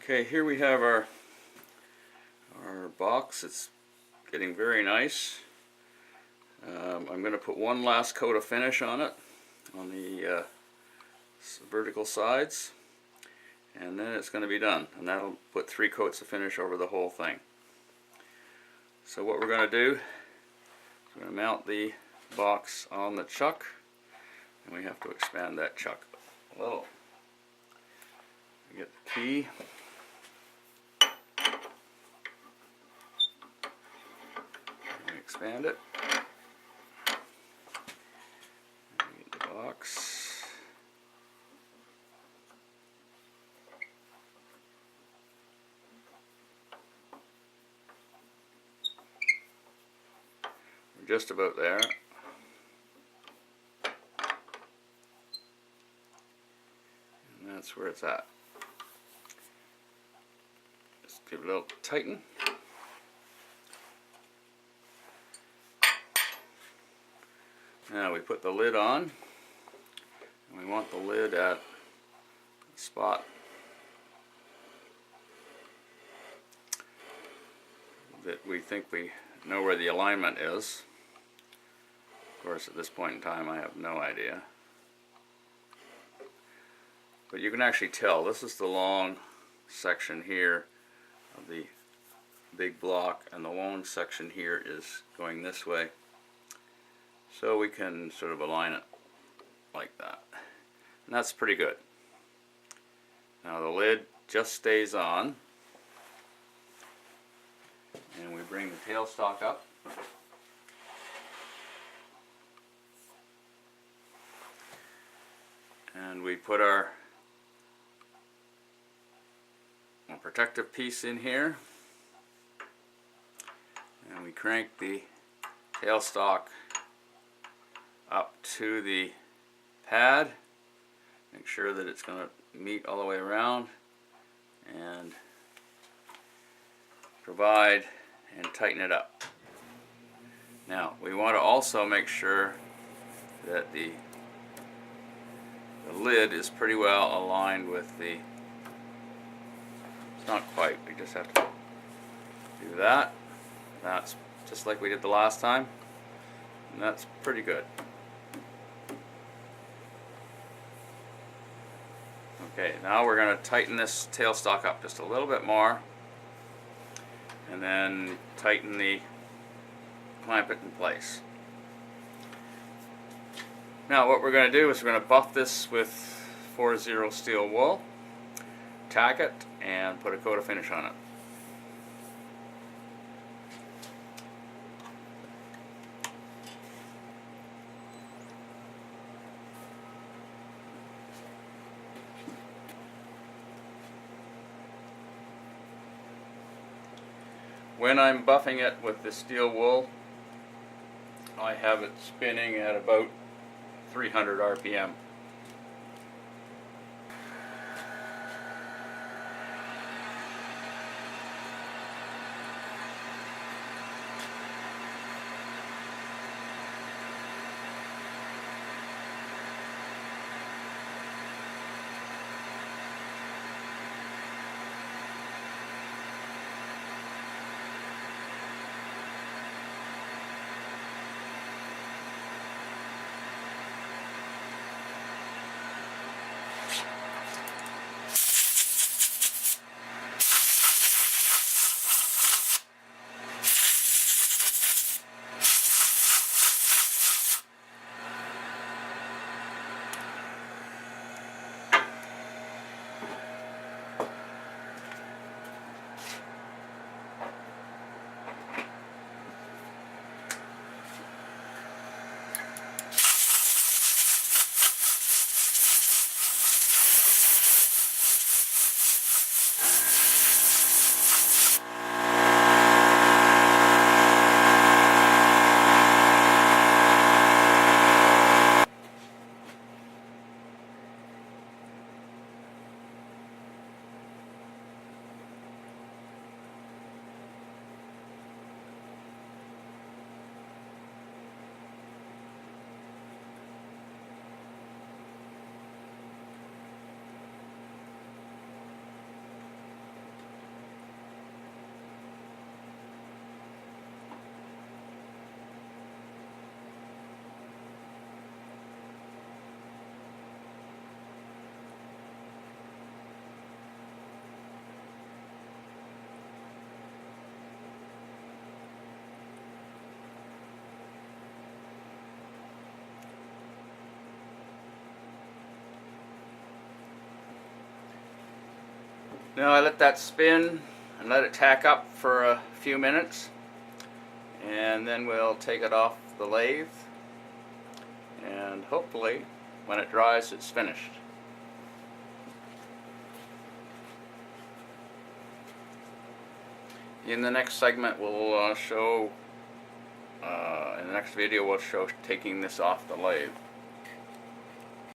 Okay, here we have our box. It's getting very nice. I'm going to put one last coat of finish on it, on the vertical sides, and then it's going to be done. And that'll put 3 coats of finish over the whole thing. So what we're going to do is we're going to mount the box on the chuck, and we have to expand that chuck a little. We get the key. Expand it. Get the box. We're just about there. And that's where it's at. Just give it a little tighten. Now we put the lid on, and we want the lid at a spot that we think we know where the alignment is. Of course, at this point in time I have no idea. But you can actually tell this is the long section here of the big block, and the long section here is going this way. So we can sort of align it like that. And that's pretty good. Now the lid just stays on. And we bring the tailstock up. And we put our protective piece in here. And we crank the tailstock up to the pad, make sure that it's going to meet all the way around, and provide and tighten it up. Now we want to also make sure that the lid is pretty well aligned with the, it's not quite, we just have to do that. That's just like we did the last time, and that's pretty good. Okay, now we're going to tighten this tailstock up just a little bit more, and then tighten the, clamp it in place. Now what we're going to do is we're going to buff this with 4-0 steel wool, tack it, and put a coat of finish on it. When I'm buffing it with the steel wool, I have it spinning at about 300 RPM. Now I let that spin and let it tack up for a few minutes, and then we'll take it off the lathe, and hopefully when it dries it's finished. In the next segment we'll show, in the next video we'll show taking this off the lathe.